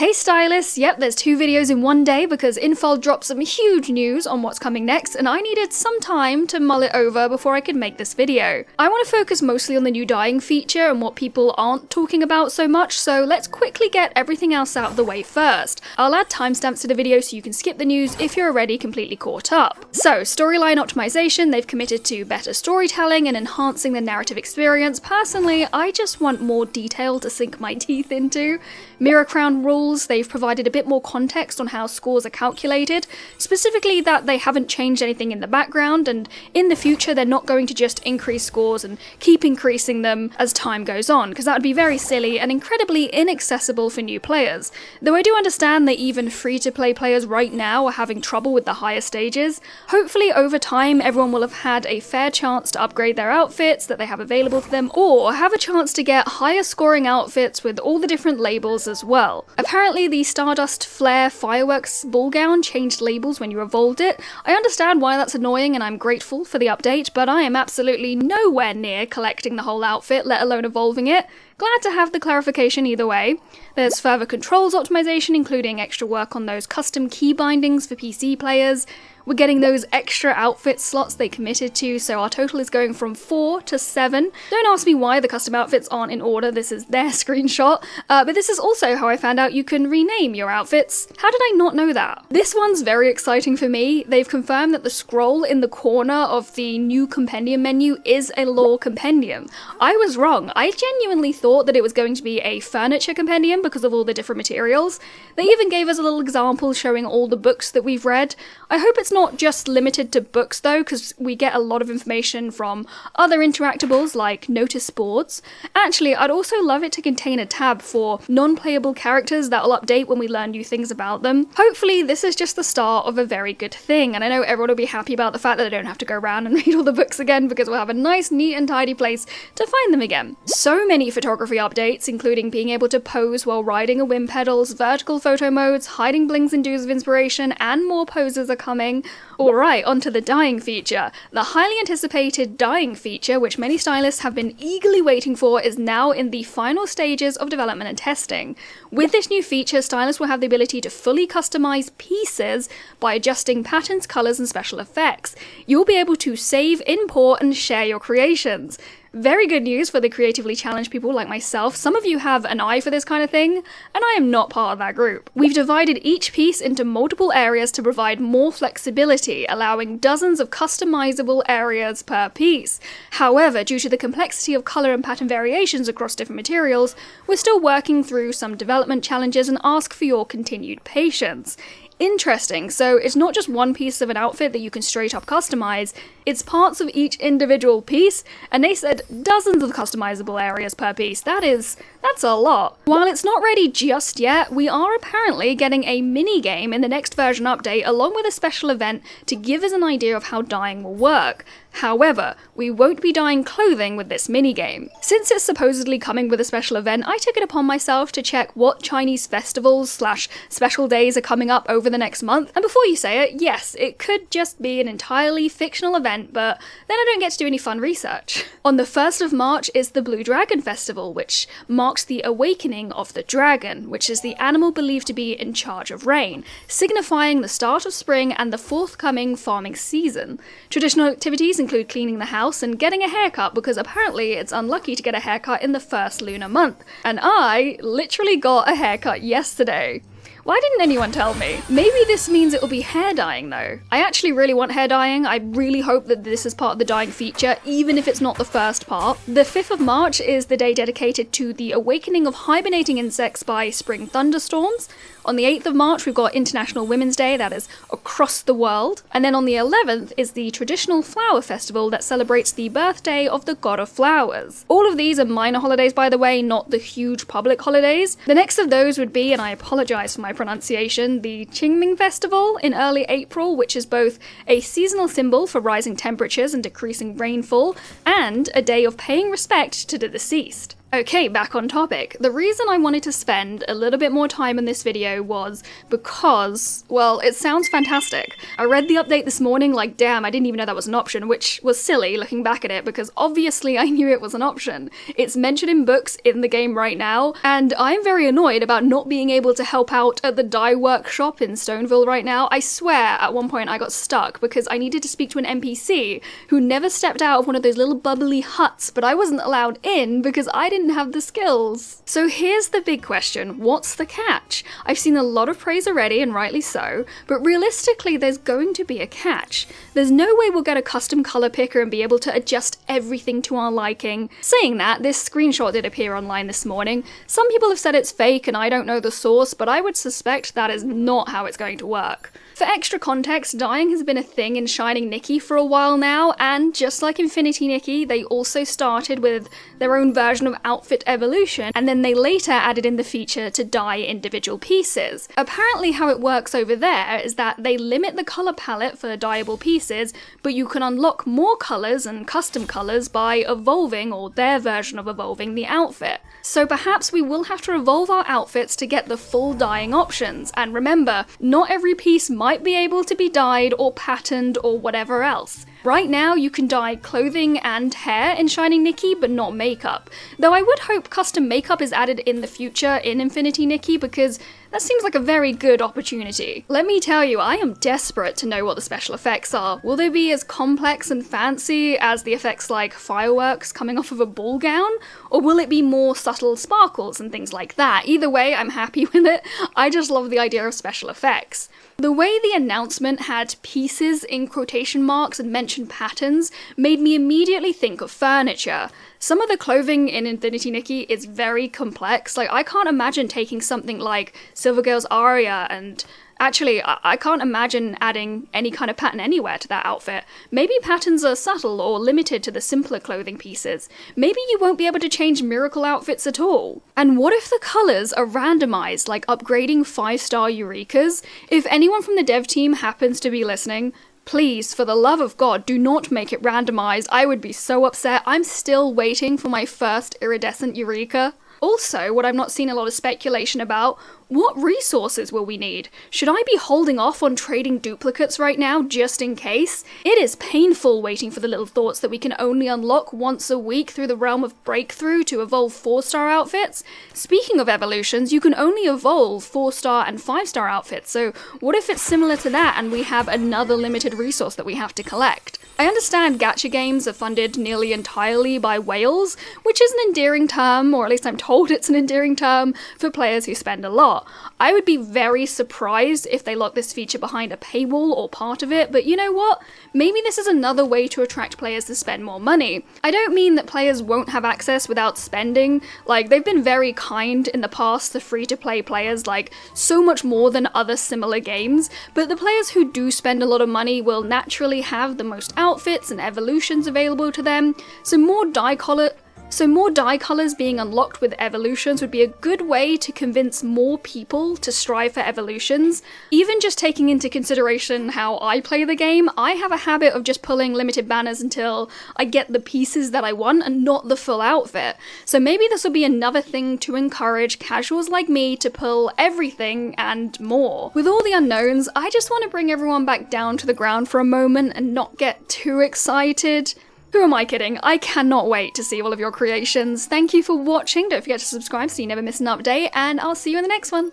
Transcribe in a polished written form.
Hey stylists, yep, there's 2 videos in one day because Infold dropped some huge news on what's coming next and I needed some time to mull it over before I could make this video. I want to focus mostly on the new dyeing feature and what people aren't talking about so much, so let's quickly get everything else out of the way first. I'll add timestamps to the video so you can skip the news if you're already completely caught up. So, storyline optimization, they've committed to better storytelling and enhancing the narrative experience. Personally, I just want more detail to sink my teeth into. Mirror crown rules, they've provided a bit more context on how scores are calculated, specifically that they haven't changed anything in the background, and in the future they're not going to just increase scores and keep increasing them as time goes on, because that would be very silly and incredibly inaccessible for new players. Though I do understand that even free-to-play players right now are having trouble with the higher stages. Hopefully over time everyone will have had a fair chance to upgrade their outfits that they have available to them, or have a chance to get higher scoring outfits with all the different labels as well. Apparently the Stardust Flare Fireworks ball gown changed labels when you evolved it. I understand why that's annoying and I'm grateful for the update, but I am absolutely nowhere near collecting the whole outfit, let alone evolving it. Glad to have the clarification either way. There's further controls optimization, including extra work on those custom key bindings for PC players. We're getting those extra outfit slots they committed to, so our total is going from 4 to 7. Don't ask me why the custom outfits aren't in order, this is their screenshot, but this is also how I found out you can rename your outfits. How did I not know that? This one's very exciting for me. They've confirmed that the scroll in the corner of the new compendium menu is a lore compendium. I was wrong. I genuinely thought that it was going to be a furniture compendium because of all the different materials. They even gave us a little example showing all the books that we've read. I hope it's not just limited to books though, because we get a lot of information from other interactables like notice boards. Actually, I'd also love it to contain a tab for non-playable characters that will update when we learn new things about them. Hopefully this is just the start of a very good thing, and I know everyone will be happy about the fact that they don't have to go around and read all the books again because we'll have a nice, neat and tidy place to find them again. So many photography updates, including being able to pose while riding a wind pedals, vertical photo modes, hiding blings and dews of inspiration, and more poses are coming. Alright, onto the dyeing feature. The highly anticipated dyeing feature, which many stylists have been eagerly waiting for, is now in the final stages of development and testing. With this new feature, stylists will have the ability to fully customize pieces by adjusting patterns, colors, and special effects. You'll be able to save, import, and share your creations. Very good news for the creatively challenged people like myself. Some of you have an eye for this kind of thing, and I am not part of that group. We've divided each piece into multiple areas to provide more flexibility, allowing dozens of customizable areas per piece. However, due to the complexity of color and pattern variations across different materials, we're still working through some development challenges and ask for your continued patience. Interesting, so it's not just one piece of an outfit that you can straight up customize, it's parts of each individual piece, and they said dozens of customizable areas per piece. That's a lot. While it's not ready just yet, we are apparently getting a mini-game in the next version update along with a special event to give us an idea of how dyeing will work. However, we won't be dyeing clothing with this minigame. Since it's supposedly coming with a special event, I took it upon myself to check what Chinese festivals / special days are coming up over the next month, and before you say it, yes, it could just be an entirely fictional event, but then I don't get to do any fun research. On the 1st of March is the Blue Dragon Festival, which marks the awakening of the dragon, which is the animal believed to be in charge of rain, signifying the start of spring and the forthcoming farming season. Traditional activities include cleaning the house and getting a haircut, because apparently it's unlucky to get a haircut in the first lunar month. And I literally got a haircut yesterday. Why didn't anyone tell me? Maybe this means it will be hair dyeing though. I actually really want hair dyeing. I really hope that this is part of the dyeing feature, even if it's not the first part. The 5th of March is the day dedicated to the awakening of hibernating insects by spring thunderstorms. On the 8th of March, we've got International Women's Day, that is across the world. And then on the 11th is the traditional flower festival that celebrates the birthday of the god of flowers. All of these are minor holidays, by the way, not the huge public holidays. The next of those would be, and I apologize for my pronunciation, the Qingming Festival in early April, which is both a seasonal symbol for rising temperatures and decreasing rainfall, and a day of paying respect to the deceased. Okay, back on topic. The reason I wanted to spend a little bit more time in this video was because, well, it sounds fantastic. I read the update this morning like, damn, I didn't even know that was an option, which was silly looking back at it because obviously I knew it was an option. It's mentioned in books in the game right now, and I'm very annoyed about not being able to help out at the dye workshop in Stoneville right now. I swear at one point I got stuck because I needed to speak to an NPC who never stepped out of one of those little bubbly huts, but I wasn't allowed in because I didn't have the skills. So here's the big question, what's the catch? I've seen a lot of praise already, and rightly so, but realistically there's going to be a catch. There's no way we'll get a custom color picker and be able to adjust everything to our liking. Saying that, this screenshot did appear online this morning. Some people have said it's fake and I don't know the source, but I would suspect that is not how it's going to work. For extra context, dyeing has been a thing in Shining Nikki for a while now, and just like Infinity Nikki, they also started with their own version of outfit evolution, and then they later added in the feature to dye individual pieces. Apparently how it works over there is that they limit the color palette for dyeable pieces, but you can unlock more colors and custom colors by evolving, or their version of evolving, the outfit. So perhaps we will have to evolve our outfits to get the full dyeing options, and remember, not every piece might be able to be dyed or patterned or whatever else. Right now you can dye clothing and hair in Shining Nikki, but not makeup. Though I would hope custom makeup is added in the future in Infinity Nikki because that seems like a very good opportunity. Let me tell you, I am desperate to know what the special effects are. Will they be as complex and fancy as the effects like fireworks coming off of a ball gown? Or will it be more subtle sparkles and things like that? Either way, I'm happy with it. I just love the idea of special effects. The way the announcement had pieces in quotation marks and mentioned patterns made me immediately think of furniture. Some of the clothing in Infinity Nikki is very complex. Like, I can't imagine taking something like Silvergirl's Aria and actually, I can't imagine adding any kind of pattern anywhere to that outfit. Maybe patterns are subtle or limited to the simpler clothing pieces. Maybe you won't be able to change miracle outfits at all. And what if the colors are randomized, like upgrading 5-star Eurekas? If anyone from the dev team happens to be listening, please, for the love of God, do not make it randomized. I would be so upset. I'm still waiting for my first iridescent Eureka. Also, what I've not seen a lot of speculation about, what resources will we need? Should I be holding off on trading duplicates right now just in case? It is painful waiting for the little thoughts that we can only unlock once a week through the realm of breakthrough to evolve 4-star outfits. Speaking of evolutions, you can only evolve 4-star and 5-star outfits, so what if it's similar to that and we have another limited resource that we have to collect? I understand gacha games are funded nearly entirely by whales, which is an endearing term, or at least I'm told it's an endearing term, for players who spend a lot. I would be very surprised if they lock this feature behind a paywall or part of it, but you know what? Maybe this is another way to attract players to spend more money. I don't mean that players won't have access without spending. Like, they've been very kind in the past to free-to-play players, like, so much more than other similar games, but the players who do spend a lot of money will naturally have the most outfits and evolutions available to them, so more dye colors being unlocked with evolutions would be a good way to convince more people to strive for evolutions. Even just taking into consideration how I play the game, I have a habit of just pulling limited banners until I get the pieces that I want and not the full outfit. So maybe this will be another thing to encourage casuals like me to pull everything and more. With all the unknowns, I just want to bring everyone back down to the ground for a moment and not get too excited. Who am I kidding? I cannot wait to see all of your creations. Thank you for watching. Don't forget to subscribe so you never miss an update, and I'll see you in the next one.